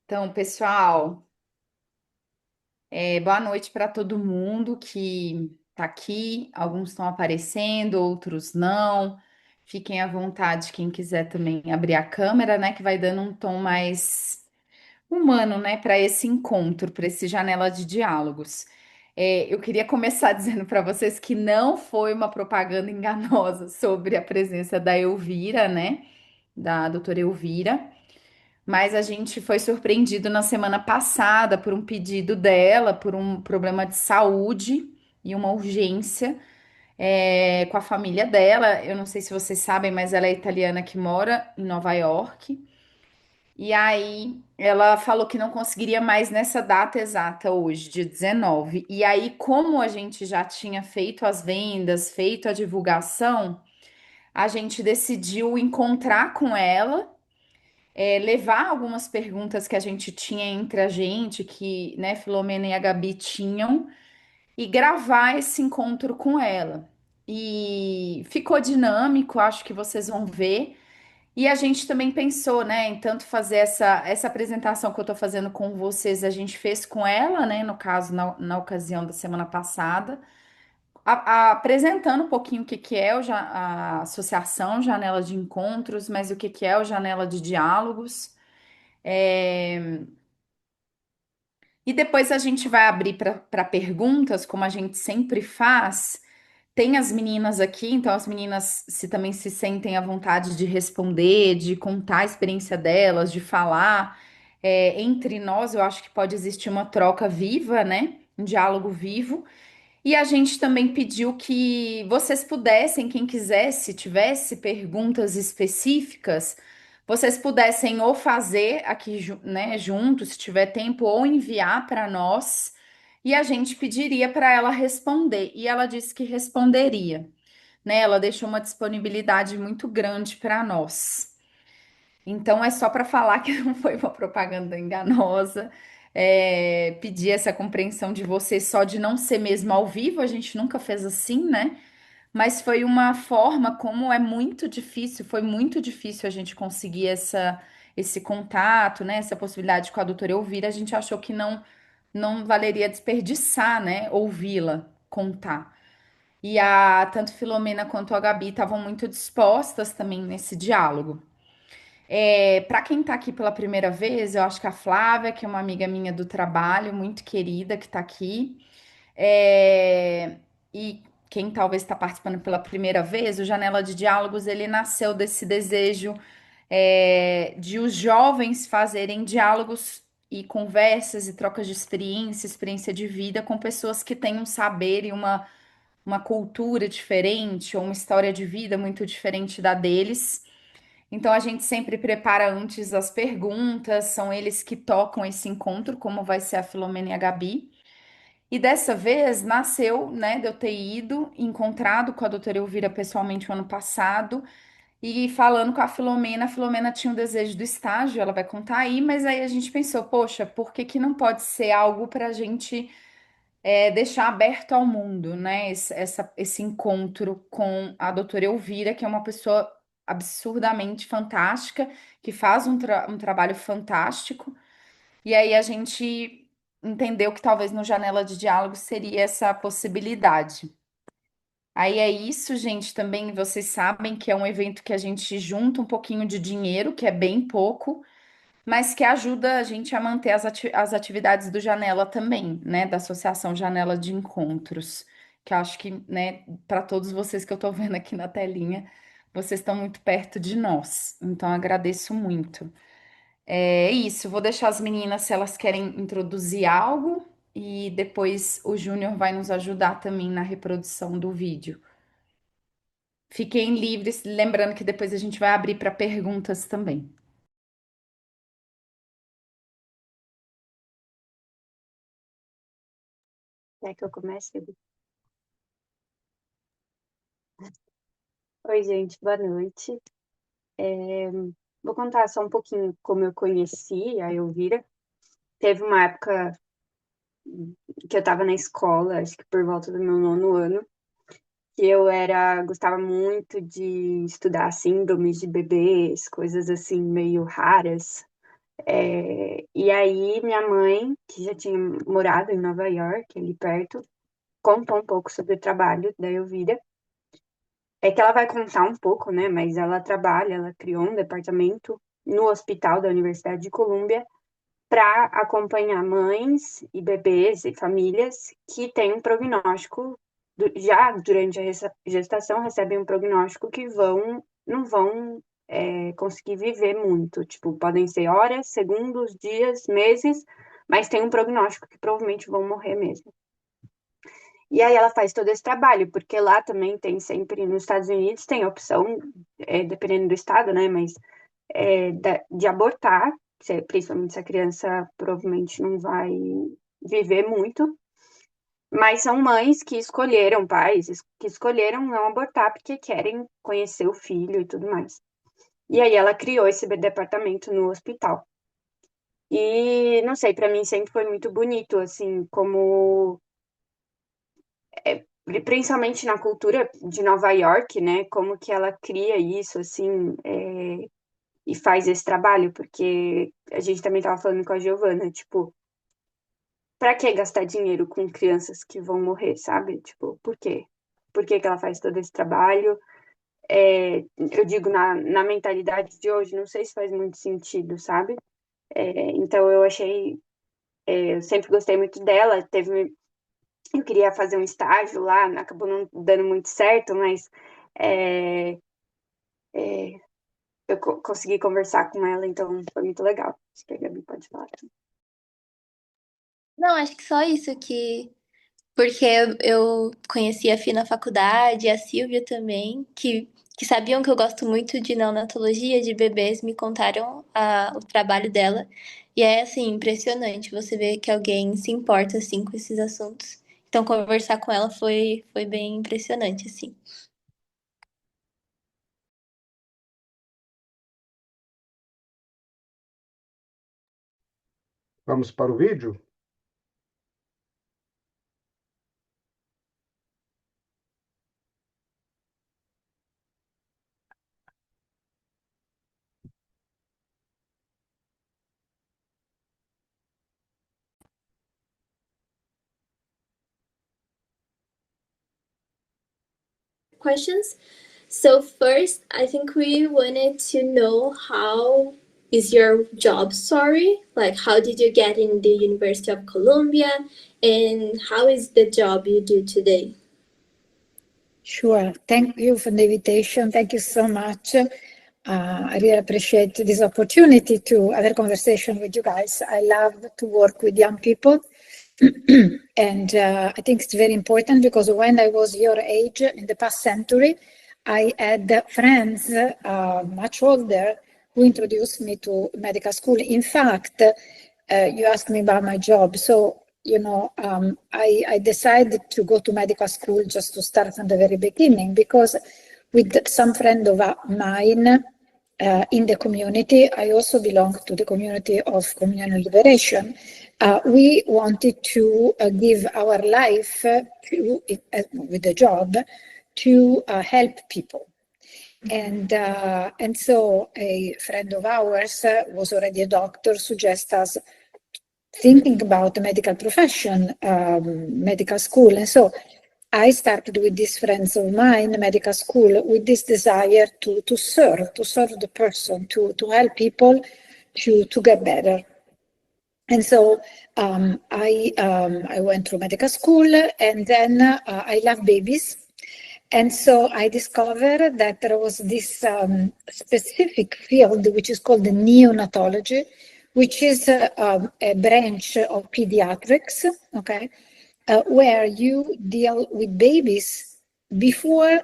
Então, pessoal, boa noite para todo mundo que está aqui. Alguns estão aparecendo, outros não. Fiquem à vontade, quem quiser também abrir a câmera, né? Que vai dando um tom mais humano, né? Para esse encontro, para esse janela de diálogos. Eu queria começar dizendo para vocês que não foi uma propaganda enganosa sobre a presença da Elvira, né? Da doutora Elvira. Mas a gente foi surpreendido na semana passada por um pedido dela, por um problema de saúde e uma urgência com a família dela. Eu não sei se vocês sabem, mas ela é italiana que mora em Nova York. E aí ela falou que não conseguiria mais nessa data exata hoje, dia 19. E aí, como a gente já tinha feito as vendas, feito a divulgação, a gente decidiu encontrar com ela, levar algumas perguntas que a gente tinha entre a gente, que, né, Filomena e a Gabi tinham, e gravar esse encontro com ela. E ficou dinâmico, acho que vocês vão ver. E a gente também pensou, né, em tanto fazer essa apresentação que eu tô fazendo com vocês, a gente fez com ela, né, no caso, na ocasião da semana passada, apresentando um pouquinho o que que é a associação Janela de Encontros, mas o que que é o Janela de Diálogos. É, E depois a gente vai abrir para perguntas, como a gente sempre faz. Tem as meninas aqui, então as meninas se também se sentem à vontade de responder, de contar a experiência delas, de falar. Entre nós, eu acho que pode existir uma troca viva, né? Um diálogo vivo. E a gente também pediu que vocês pudessem, quem quisesse, tivesse perguntas específicas, vocês pudessem ou fazer aqui, né, junto, se tiver tempo, ou enviar para nós, e a gente pediria para ela responder. E ela disse que responderia, né? Ela deixou uma disponibilidade muito grande para nós. Então é só para falar que não foi uma propaganda enganosa. Pedir essa compreensão de você só de não ser mesmo ao vivo, a gente nunca fez assim, né? Mas foi uma forma como é muito difícil, foi muito difícil a gente conseguir esse contato, né? Essa possibilidade com a doutora Elvira, a gente achou que não valeria desperdiçar, né? Ouvi-la contar. E tanto Filomena quanto a Gabi estavam muito dispostas também nesse diálogo. Para quem está aqui pela primeira vez, eu acho que a Flávia, que é uma amiga minha do trabalho, muito querida, que está aqui, e quem talvez está participando pela primeira vez, o Janela de Diálogos, ele nasceu desse desejo de os jovens fazerem diálogos e conversas e trocas de experiência de vida com pessoas que têm um saber e uma cultura diferente ou uma história de vida muito diferente da deles. Então a gente sempre prepara antes as perguntas, são eles que tocam esse encontro, como vai ser a Filomena e a Gabi. E dessa vez nasceu, né, de eu ter ido, encontrado com a doutora Elvira pessoalmente o ano passado, e falando com a Filomena tinha um desejo do estágio, ela vai contar aí, mas aí a gente pensou, poxa, por que que não pode ser algo para a gente deixar aberto ao mundo, né? Esse encontro com a doutora Elvira, que é uma pessoa absurdamente fantástica, que faz um trabalho fantástico. E aí a gente entendeu que talvez no Janela de Diálogo seria essa possibilidade. Aí é isso, gente. Também vocês sabem que é um evento que a gente junta um pouquinho de dinheiro, que é bem pouco, mas que ajuda a gente a manter as atividades do Janela também, né? Da Associação Janela de Encontros, que eu acho que, né, para todos vocês que eu estou vendo aqui na telinha, vocês estão muito perto de nós. Então, agradeço muito. É isso, vou deixar as meninas se elas querem introduzir algo e depois o Júnior vai nos ajudar também na reprodução do vídeo. Fiquem livres, lembrando que depois a gente vai abrir para perguntas também. Quer que eu comece? Oi, gente, boa noite. Vou contar só um pouquinho como eu conheci a Elvira. Teve uma época que eu estava na escola, acho que por volta do meu nono ano, que gostava muito de estudar síndromes de bebês, coisas assim meio raras. E aí minha mãe, que já tinha morado em Nova York, ali perto, contou um pouco sobre o trabalho da Elvira. É que ela vai contar um pouco, né? Mas ela trabalha, ela criou um departamento no hospital da Universidade de Colômbia para acompanhar mães e bebês e famílias que têm um prognóstico, já durante a gestação recebem um prognóstico que não vão conseguir viver muito. Tipo, podem ser horas, segundos, dias, meses, mas tem um prognóstico que provavelmente vão morrer mesmo. E aí ela faz todo esse trabalho, porque lá também tem sempre, nos Estados Unidos, tem a opção, dependendo do estado, né, mas de abortar, principalmente se a criança provavelmente não vai viver muito, mas são mães que escolheram, pais que escolheram não abortar porque querem conhecer o filho e tudo mais. E aí ela criou esse departamento no hospital. E não sei, para mim sempre foi muito bonito, assim, como principalmente na cultura de Nova York, né? Como que ela cria isso, assim, e faz esse trabalho, porque a gente também tava falando com a Giovana, tipo, pra que gastar dinheiro com crianças que vão morrer, sabe? Tipo, por quê? Por que que ela faz todo esse trabalho? Eu digo, na mentalidade de hoje, não sei se faz muito sentido, sabe? Então eu achei, eu sempre gostei muito dela, eu queria fazer um estágio lá, acabou não dando muito certo, mas é, eu consegui conversar com ela, então foi muito legal. Acho que a Gabi pode falar. Não, acho que só isso que. Porque eu conheci a Fia na faculdade, a Silvia também, que sabiam que eu gosto muito de neonatologia, de bebês, me contaram o trabalho dela. E é, assim, impressionante você ver que alguém se importa, assim, com esses assuntos. Então, conversar com ela foi bem impressionante, assim. Vamos para o vídeo? Questions. So first, I think we wanted to know how is your job story? Like, how did you get in the University of Columbia, and how is the job you do today? Sure. Thank you for the invitation. Thank you so much. I really appreciate this opportunity to have a conversation with you guys. I love to work with young people. And I think it's very important because when I was your age in the past century, I had friends much older who introduced me to medical school. In fact, you asked me about my job. So, I decided to go to medical school just to start from the very beginning because with some friend of mine in the community, I also belong to the community of communal liberation. We wanted to give our life with the job to help people. And so a friend of ours was already a doctor, suggests us thinking about the medical profession, medical school. And so I started with these friends of mine, medical school, with this desire to serve the person, to help people to get better. And so I went through medical school, and then I love babies. And so I discovered that there was this specific field, which is called the neonatology, which is a branch of pediatrics, okay, where you deal with babies before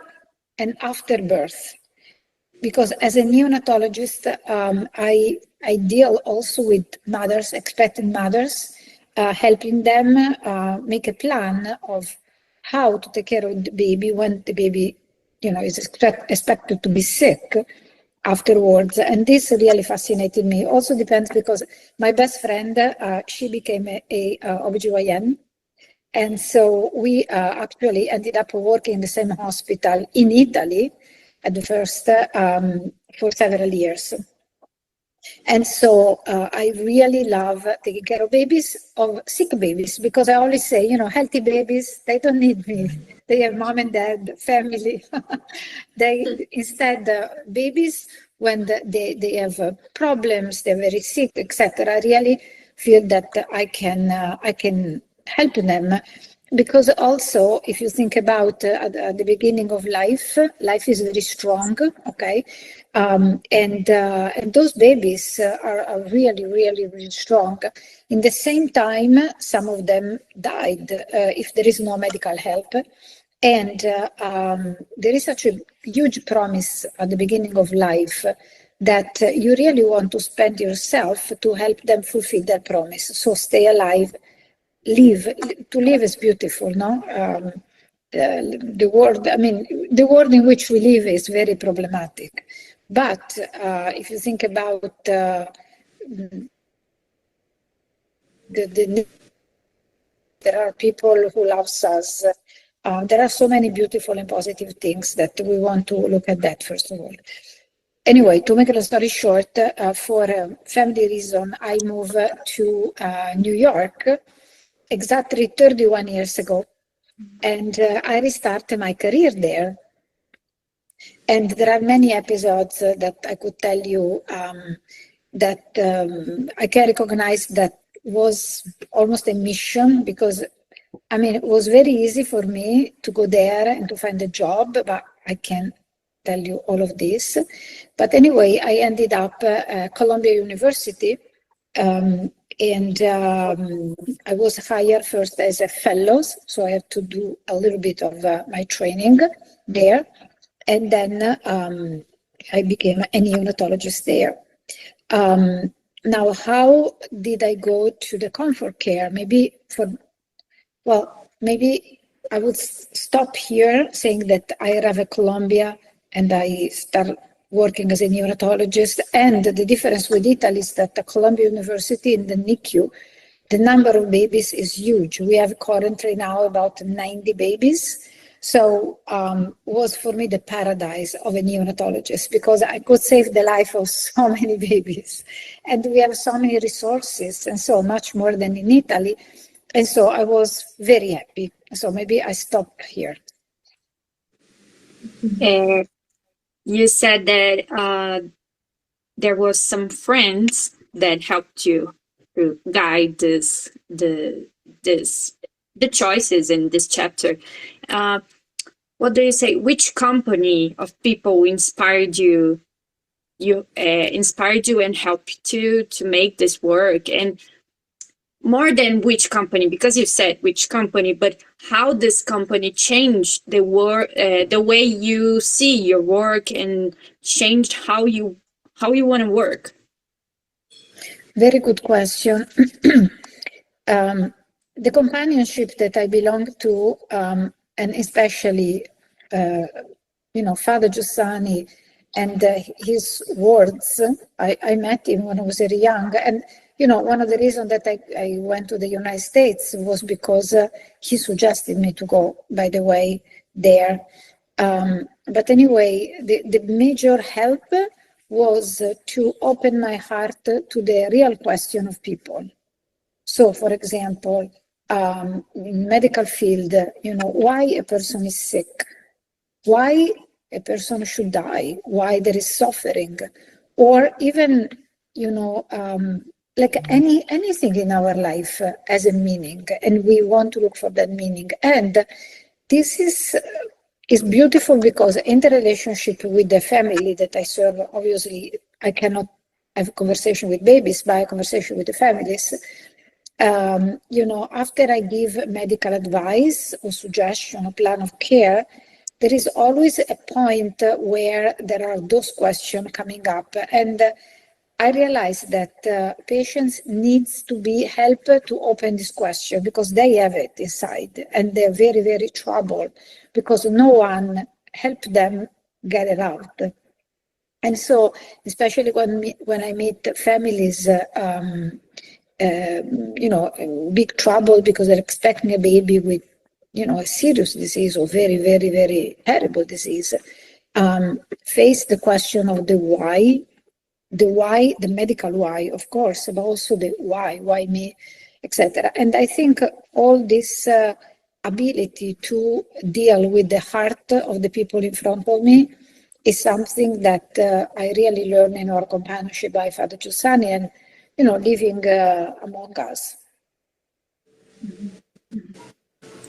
and after birth. Because as a neonatologist, I deal also with mothers, expectant mothers, helping them make a plan of how to take care of the baby when the baby, is expected to be sick afterwards. And this really fascinated me. Also depends because my best friend, she became a OBGYN. And so we actually ended up working in the same hospital in Italy at the first for several years. And so I really love taking care of babies, of sick babies, because I always say, healthy babies, they don't need me. They have mom and dad, family. Instead, babies, when they have problems, they're very sick, etc., I really feel that I can help them. Because also, if you think about at the beginning of life is very strong, okay? And those babies are really, really, really strong. In the same time, some of them died if there is no medical help. And there is such a huge promise at the beginning of life that you really want to spend yourself to help them fulfill their promise. So stay alive. To live is beautiful, no? The world in which we live is very problematic. But if you think about there are people who love us. There are so many beautiful and positive things that we want to look at that, first of all. Anyway, to make a long story short, for a family reason, I moved to New York exactly 31 years ago, and I restarted my career there. And there are many episodes that I could tell you that I can recognize that was almost a mission, because it was very easy for me to go there and to find a job, but I can't tell you all of this. But anyway, I ended up at Columbia University. And I was hired first as a fellow, so I had to do a little bit of my training there. And then I became a neonatologist there. Now, how did I go to the comfort care? Maybe I would stop here saying that I arrived at Columbia and I started working as a neonatologist. And the difference with Italy is that at Columbia University in the NICU, the number of babies is huge. We have currently now about 90 babies. So was for me the paradise of a neonatologist, because I could save the life of so many babies. And we have so many resources, and so much more than in Italy. And so I was very happy. So maybe I stop here. You said that there was some friends that helped you to guide the choices in this chapter. What do you say? Which company of people inspired you? Inspired you and helped you to make this work? And more than which company, because you said which company, but how this company changed the work, the way you see your work, and changed how you want to work? Very good question. The companionship that I belong to, and especially, Father Giussani and his words, I met him when I was very young. And, one of the reasons that I went to the United States was because he suggested me to go, by the way, there. But anyway, the major help was to open my heart to the real question of people. So, for example, in medical field, why a person is sick, why a person should die, why there is suffering, or even, like anything in our life has a meaning, and we want to look for that meaning. And this is beautiful, because in the relationship with the family that I serve, obviously I cannot have a conversation with babies, but I have a conversation with the families. After I give medical advice or suggestion or plan of care, there is always a point where there are those questions coming up. And I realized that patients needs to be helped to open this question, because they have it inside and they're very, very troubled, because no one helped them get it out. And so, especially when I meet families, big trouble because they're expecting a baby with, a serious disease or very, very, very terrible disease, face the question of the why. the why, the medical why, of course, but also the why me, etc. And I think all this ability to deal with the heart of the people in front of me is something that I really learned in our companionship by Father Giussani and, living among us.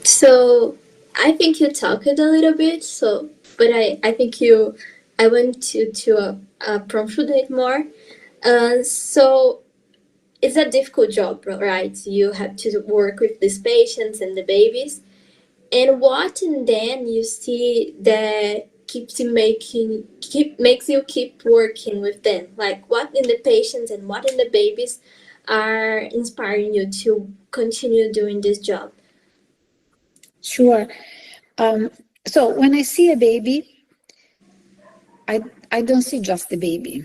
So I think you talked a little bit, but I think I want to approfundate more. So it's a difficult job, right? You have to work with these patients and the babies. And what and then you see that makes you keep working with them? Like what in the patients and what in the babies are inspiring you to continue doing this job? Sure. So when I see a baby, I don't see just the baby.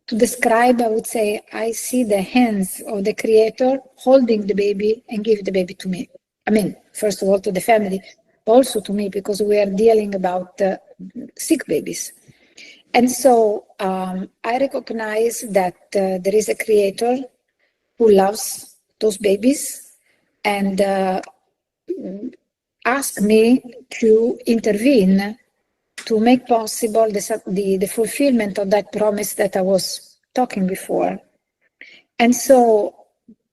To describe, I would say, I see the hands of the Creator holding the baby and give the baby to me. I mean, first of all, to the family, but also to me, because we are dealing about sick babies. And so I recognize that there is a Creator who loves those babies and ask me to intervene to make possible the fulfillment of that promise that I was talking before. And so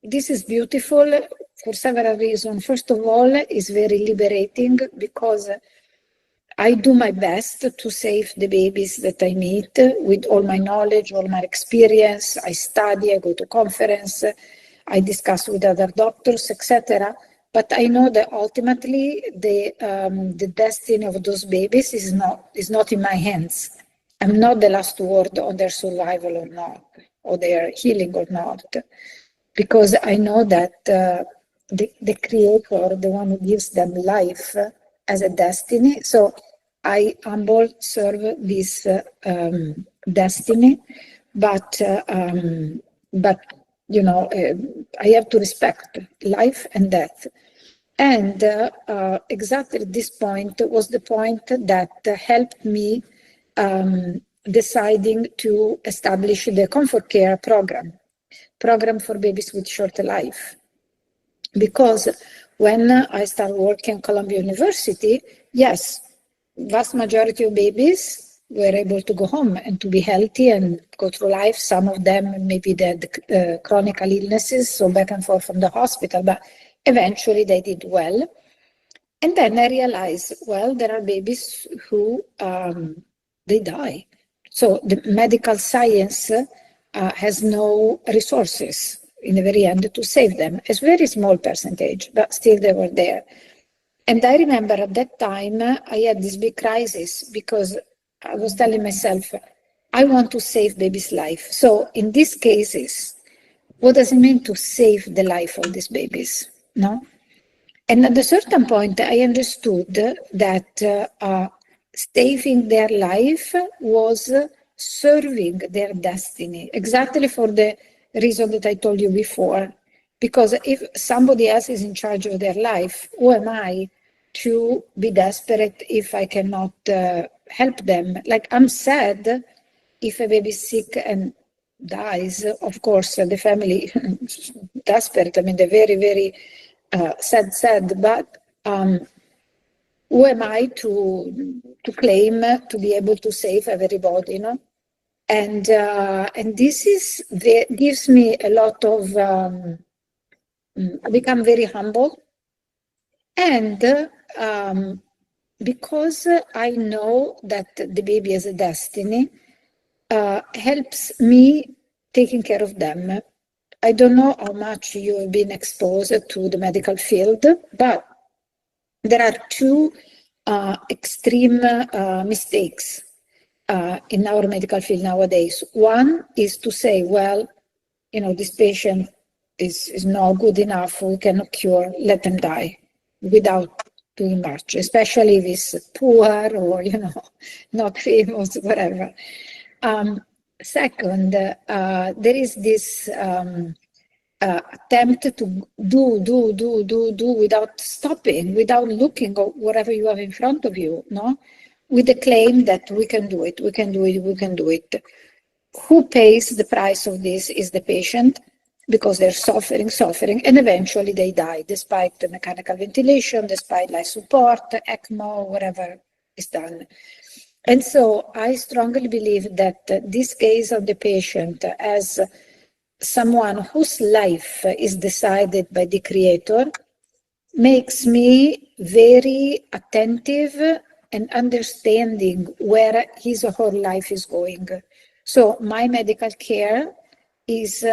this is beautiful for several reasons. First of all, it's very liberating because I do my best to save the babies that I meet with all my knowledge, all my experience. I study, I go to conference, I discuss with other doctors, etc. But I know that ultimately the destiny of those babies is not in my hands. I'm not the last word on their survival or not, or their healing or not, because I know that the Creator, the one who gives them life, as a destiny. So I humble serve this destiny, but I have to respect life and death. And exactly this point was the point that helped me deciding to establish the comfort care program for babies with short life. Because when I started working at Columbia University, yes, vast majority of babies were able to go home and to be healthy and go through life. Some of them maybe they had chronic illnesses, so back and forth from the hospital, but eventually they did well. And then I realized, well, there are babies who they die. So the medical science has no resources in the very end to save them. It's a very small percentage, but still they were there. And I remember at that time, I had this big crisis because I was telling myself, I want to save baby's life. So in these cases, what does it mean to save the life of these babies? No? And at a certain point, I understood that saving their life was serving their destiny, exactly for the reason that I told you before. Because if somebody else is in charge of their life, who am I to be desperate if I cannot help them? Like, I'm sad if a baby is sick and dies. Of course, the family desperate. I mean, they're very, very sad. But who am I to claim to be able to save everybody? And this gives me a lot of. I become very humble, and because I know that the baby has a destiny, helps me taking care of them. I don't know how much you have been exposed to the medical field, but there are two extreme mistakes in our medical field nowadays. One is to say, well, this patient is not good enough, we cannot cure, let them die without doing much, especially if it's poor or, not famous, whatever. Second, there is this attempt to do without stopping, without looking at whatever you have in front of you, no? with the claim that we can do it, we can do it, we can do it. Who pays the price of this is the patient, because they're suffering, and eventually they die, despite the mechanical ventilation, despite life support, ECMO, whatever is done. And so I strongly believe that this case of the patient as someone whose life is decided by the Creator makes me very attentive and understanding where his or her life is going. So my medical care is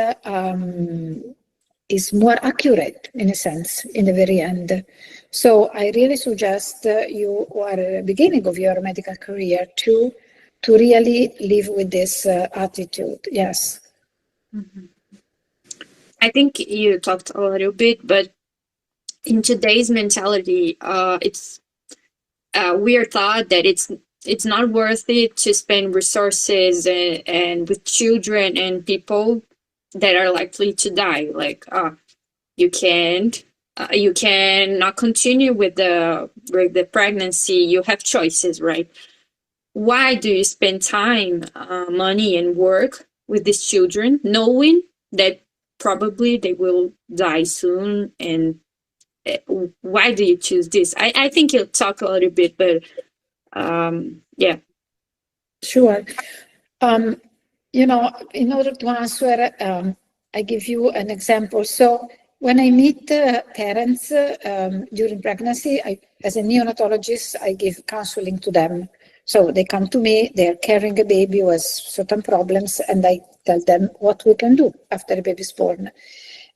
more accurate, in a sense, in the very end. So I really suggest you who are at the beginning of your medical career to really live with this attitude. Yes. Mm-hmm. I think you talked a little bit, but in today's mentality, we are taught that it's not worth it to spend resources and with children and people that are likely to die. Like, you cannot continue with the pregnancy. You have choices, right? Why do you spend time, money, and work with these children, knowing that probably they will die soon? And why do you choose this? I think you'll talk a little bit, but yeah. Sure. You know, in order to answer, I give you an example. So when I meet parents during pregnancy, as a neonatologist, I give counseling to them. So they come to me, they're carrying a baby who has certain problems, and I tell them what we can do after the baby is born.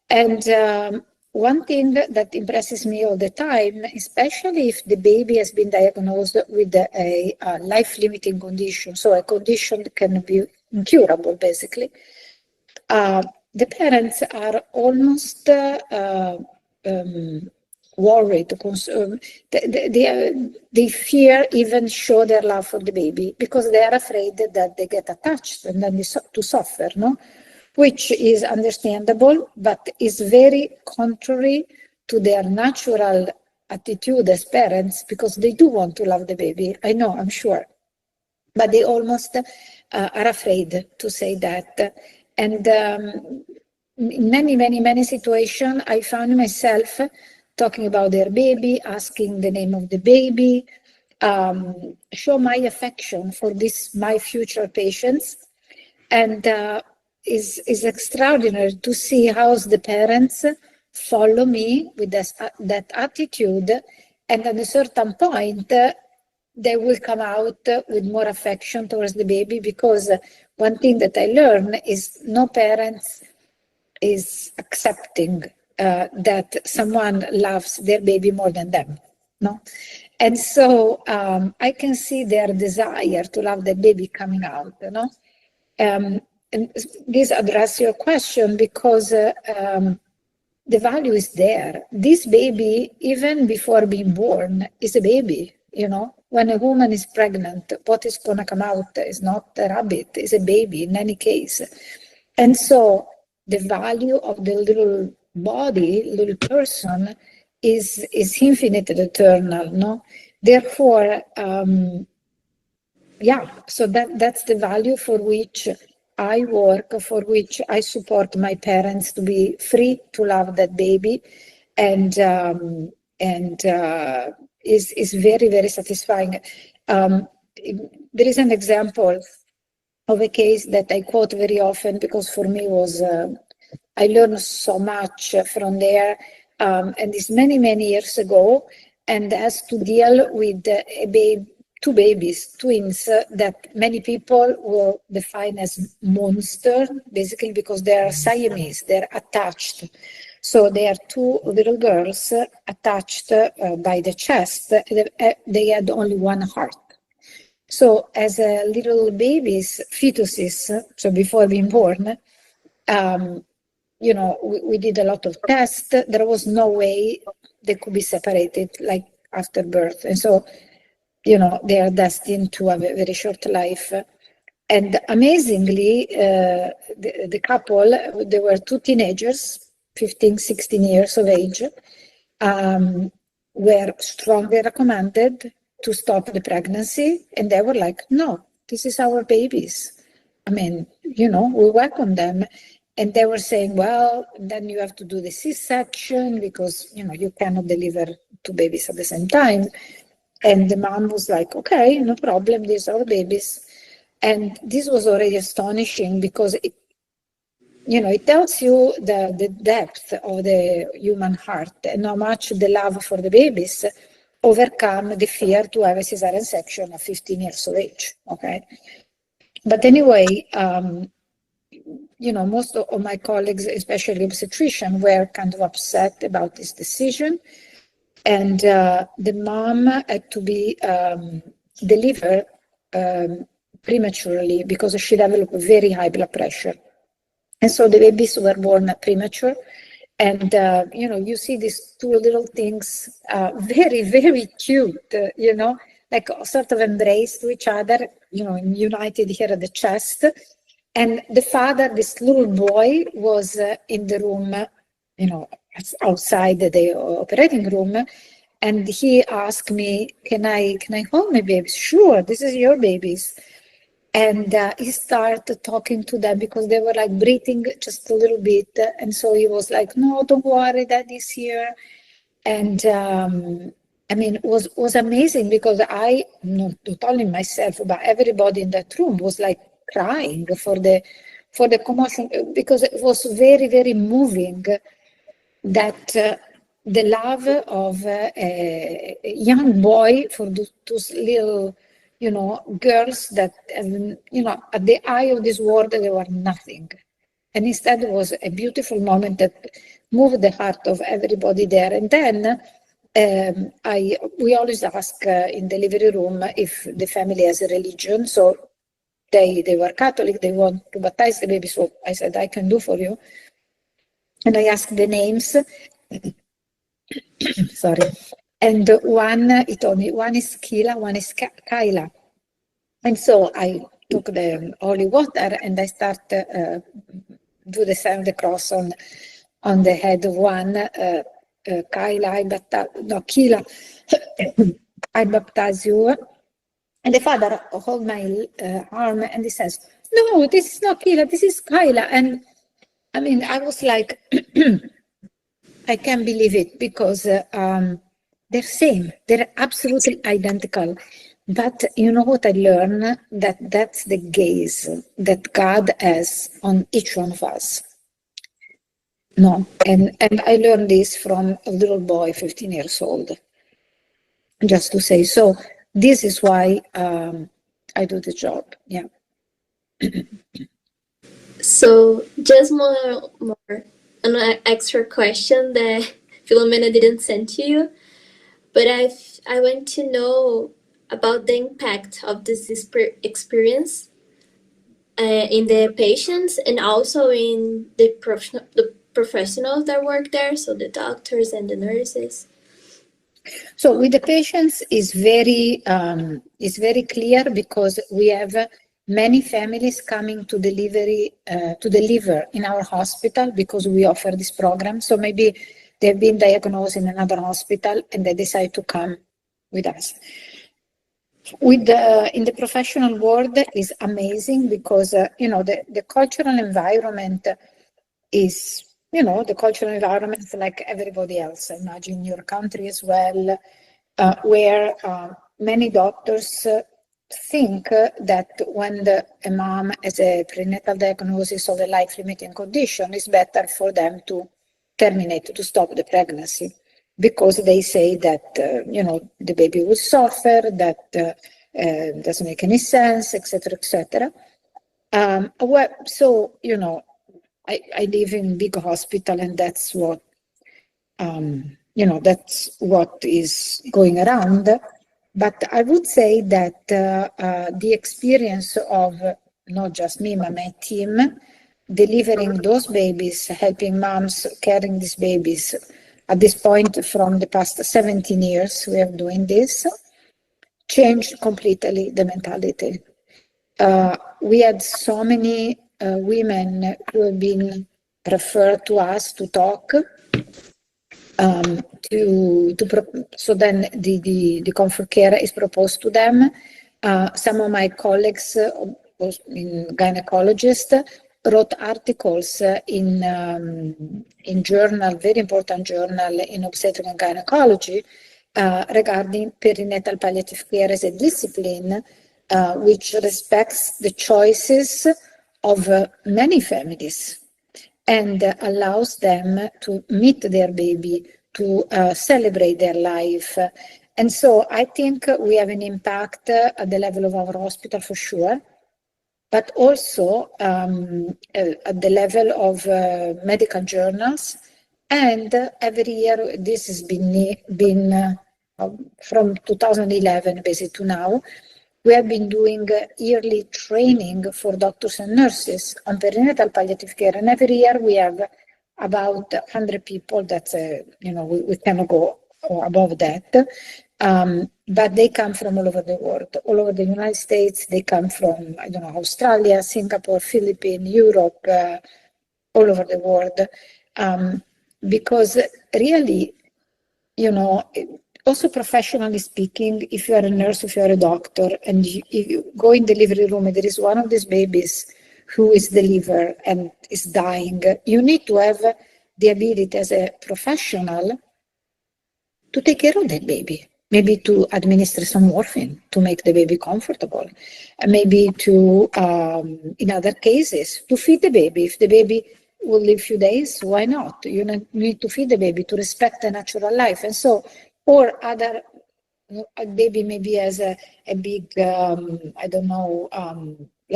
And one thing that impresses me all the time, especially if the baby has been diagnosed with a life-limiting condition, so a condition that can be incurable, basically, the parents are almost worried, concerned. They fear even show their love for the baby because they are afraid that they get attached and then to suffer, no? Which is understandable, but is very contrary to their natural attitude as parents, because they do want to love the baby. I know, I'm sure. But they almost are afraid to say that. And in many situations, I found myself talking about their baby, asking the name of the baby, show my affection for my future patients. And is extraordinary to see how the parents follow me with that attitude, and at a certain point they will come out with more affection towards the baby, because one thing that I learned is no parents is accepting that someone loves their baby more than them, no? And so I can see their desire to love the baby coming out, you know? And this addresses your question, because the value is there. This baby, even before being born, is a baby, you know? When a woman is pregnant, what is going to come out is not a rabbit, it's a baby in any case. And so the value of the little body, little person, is infinite and eternal, no? Therefore, yeah, so that's the value for which I work, for which I support my parents to be free to love that baby, and is very, very satisfying. There is an example of a case that I quote very often, because for me was I learned so much from there, and it's many years ago, and has to deal with two babies, twins, that many people will define as monster, basically because they are Siamese, they're attached. So they are two little girls attached by the chest. They had only one heart. So as little babies, fetuses, so before being born, you know, we did a lot of tests. There was no way they could be separated like after birth. And so, you know, they are destined to have a very short life. And amazingly, the couple, they were two teenagers, 15, 16 years of age, were strongly recommended to stop the pregnancy, and they were like, no, this is our babies. I mean, we welcome them. And they were saying, well, then you have to do the C-section because, you cannot deliver two babies at the same time. And the mom was like, okay, no problem, these are babies. And this was already astonishing because it tells you the depth of the human heart and how much the love for the babies overcome the fear to have a cesarean section at 15 years of age, okay? But anyway, most of my colleagues, especially obstetricians, were kind of upset about this decision. And the mom had to be delivered prematurely because she developed very high blood pressure. And so the babies were born premature. And, you see these two little things, very, very cute, like sort of embrace to each other, united here at the chest. And the father, this little boy, was in the room, outside the operating room. And he asked me, can I hold my babies? Sure, this is your babies. And he started talking to them because they were like breathing just a little bit. And so he was like, no, don't worry, Daddy's here. And it was amazing because I, not only myself, but everybody in that room was like crying for the commotion, because it was very, very moving that the love of a young boy for those little, girls that, at the eye of this world, they were nothing. And instead it was a beautiful moment that moved the heart of everybody there. And then we always ask in the delivery room if the family has a religion. So they were Catholic, they want to baptize the baby. So I said, I can do for you. And I asked the names. Sorry. And he told me, one is Kila, one is Kaila. And so I took the holy water and I started do the sign of the cross on the head of one. Kila, I baptize you. And the father hold my arm and he says, no, this is not Kila, this is Kaila. And I was like, I can't believe it because they're same. They're absolutely identical. But you know what I learned? That's the gaze that God has on each one of us. No, and I learned this from a little boy, 15 years old. Just to say, so this is why I do the job. Yeah. So just more an extra question that Filomena didn't send to you, but I want to know about the impact of this experience in the patients and also in the professionals that work there, so the doctors and the nurses. So with the patients is very clear because we have many families coming to deliver in our hospital because we offer this program. So maybe they've been diagnosed in another hospital and they decide to come with us. In the professional world is amazing because the cultural environment is the cultural environment is like everybody else. I imagine your country as well, where many doctors think that when a mom has a prenatal diagnosis of a life-limiting condition, it's better for them to terminate, to stop the pregnancy, because they say that the baby will suffer, that doesn't make any sense, etc., etc. So I live in big hospital, and that's what that's what is going around. But I would say that the experience of not just me, but my team, delivering those babies, helping moms carrying these babies, at this point from the past 17 years we are doing this, changed completely the mentality. We had so many women who have been referred to us to talk, So then the comfort care is proposed to them. Some of my colleagues, gynecologists, wrote articles in journal, very important journal in obstetrics and gynecology, regarding perinatal palliative care as a discipline, which respects the choices of many families and allows them to meet their baby, to celebrate their life. And so I think we have an impact at the level of our hospital for sure, but also at the level of medical journals. And every year, this has been from 2011 basically to now, we have been doing yearly training for doctors and nurses on perinatal palliative care. And every year we have about 100 people. That's, we cannot go above that. But they come from all over the world, all over the United States. They come from, Australia, Singapore, Philippines, Europe, all over the world. Because really, also professionally speaking, if you are a nurse, if you are a doctor, and you go in the delivery room and there is one of these babies who is delivered and is dying, you need to have the ability as a professional to take care of that baby. Maybe to administer some morphine to make the baby comfortable. And maybe to, in other cases, to feed the baby. If the baby will live a few days, why not? You need to feed the baby to respect the natural life. And so, or other, a baby maybe has a big, like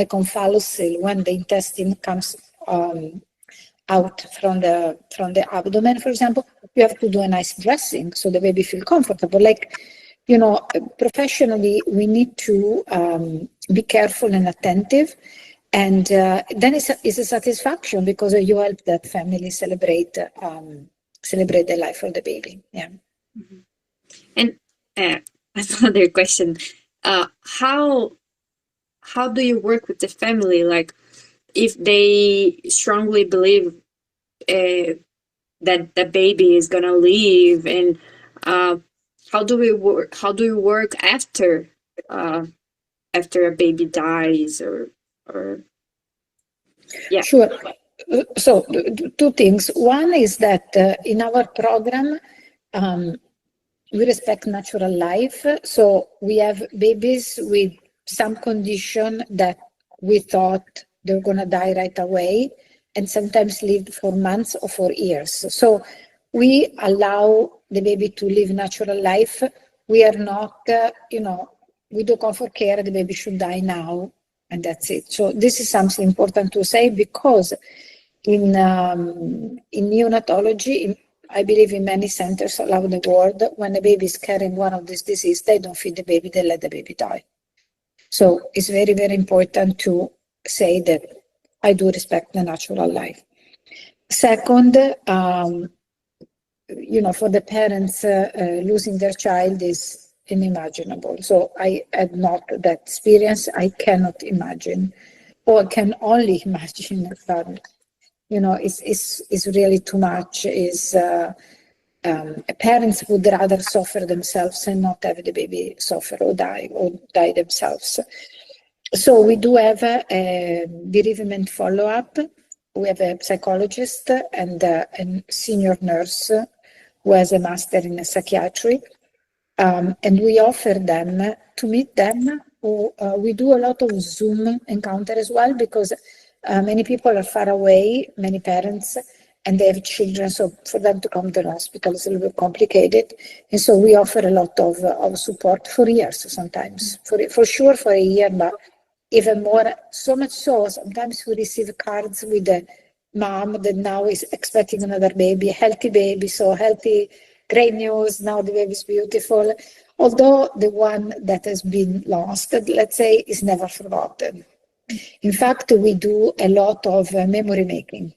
omphalocele, when the intestine comes out from the abdomen, for example, you have to do a nice dressing so the baby feel comfortable. Professionally, we need to be careful and attentive. And then it's a satisfaction because you help that family celebrate the life of the baby. Yeah. Mm-hmm. And another question: how do you work with the family? Like, if they strongly believe that the baby is gonna leave, and how do we work? How do you work after a baby dies, or yeah? Sure. So two things. One is that in our program, we respect natural life. So we have babies with some condition that we thought they're going to die right away, and sometimes live for months or for years. So we allow the baby to live natural life. We are not, we do comfort care, the baby should die now, and that's it. So this is something important to say, because in neonatology, I believe in many centers all over the world, when a baby is carrying one of these diseases, they don't feed the baby, they let the baby die. So it's very, very important to say that I do respect the natural life. Second, for the parents, losing their child is unimaginable. So I had not that experience. I cannot imagine, or can only imagine that, it's really too much. Parents would rather suffer themselves and not have the baby suffer or die themselves. So we do have a bereavement follow-up. We have a psychologist and a senior nurse who has a master in psychiatry. And we offer them to meet them. We do a lot of Zoom encounter as well, because many people are far away, many parents, and they have children. So for them to come to the hospital is a little bit complicated. And so we offer a lot of support for years sometimes, for sure for a year, but even more, so much so, sometimes we receive cards with the mom that now is expecting another baby, a healthy baby, so healthy, great news, now the baby is beautiful. Although the one that has been lost, let's say, is never forgotten. In fact, we do a lot of memory making,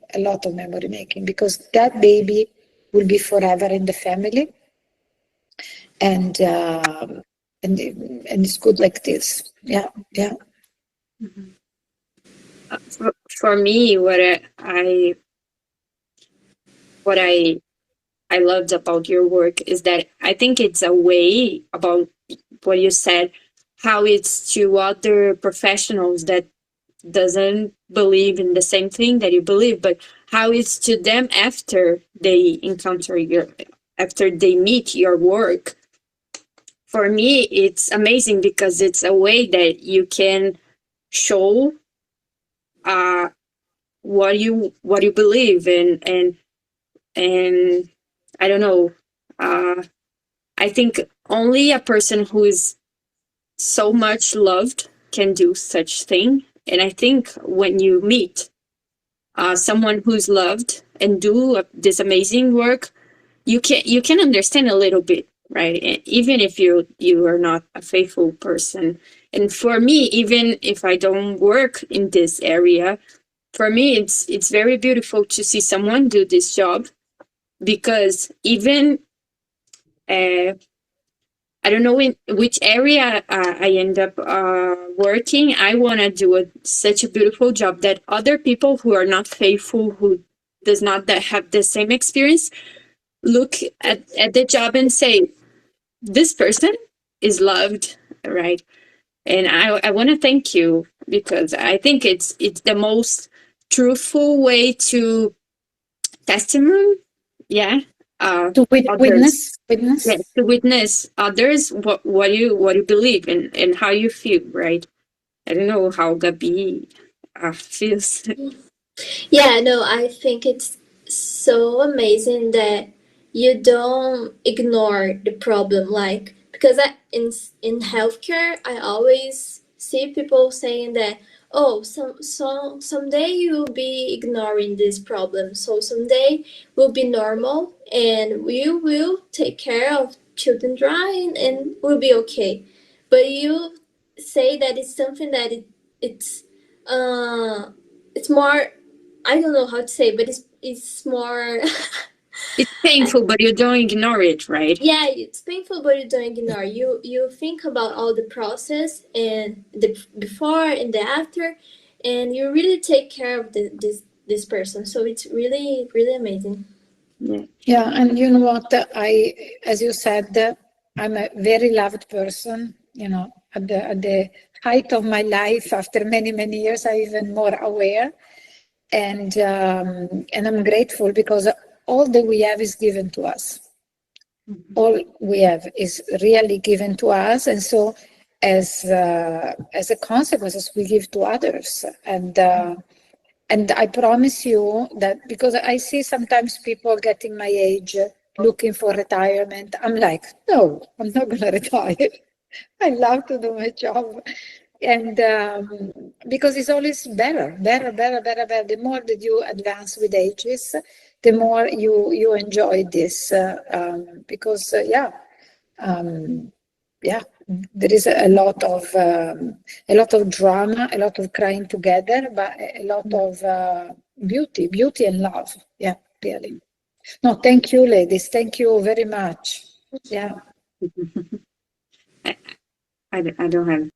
because that baby will be forever in the family. And it's good like this. Yeah. Mm-hmm. For me, what I I loved about your work is that I think it's a way about what you said, how it's to other professionals that doesn't believe in the same thing that you believe, but how it's to them after they after they meet your work. For me, it's amazing because it's a way that you can show what you believe in, and I don't know. I think only a person who is so much loved can do such thing. And I think when you meet someone who's loved and do this amazing work, you can understand a little bit, right? And even if you are not a faithful person. And for me, even if I don't work in this area, for me it's very beautiful to see someone do this job, because even I don't know in which area I end up working. I want to do such a beautiful job that other people who are not faithful, who does not have the same experience, look at the job and say, this person is loved, right? And I want to thank you, because I think it's the most truthful way to testimony, To others. witness. Yeah, to witness others what you believe and how you feel, right? I don't know how Gabi feels. Yeah, no, I think it's so amazing that you don't ignore the problem. Like, because in healthcare, I always see people saying that, oh, someday you'll be ignoring this problem. So someday will be normal, and we will take care of children drying, and we'll be okay. But you say that it's something that it's more, I don't know how to say, but it's more. It's painful, but you don't ignore it, right? Yeah, it's painful, but you don't ignore. You think about all the process and the before and the after, and you really take care of this person. So it's really really amazing. Yeah, and you know what? As you said, I'm a very loved person. You know, at the height of my life, after many years, I'm even more aware, and I'm grateful because all that we have is given to us. All we have is really given to us, and so as a consequence, we give to others, and I promise you that, because I see sometimes people getting my age looking for retirement. I'm like, no, I'm not going to retire. I love to do my job. And because it's always better. The more that you advance with ages, the more you enjoy this. Because, there is a lot of drama, a lot of crying together, but a lot of beauty and love. Yeah, really. No, thank you, ladies. Thank you very much. Yeah. I don't have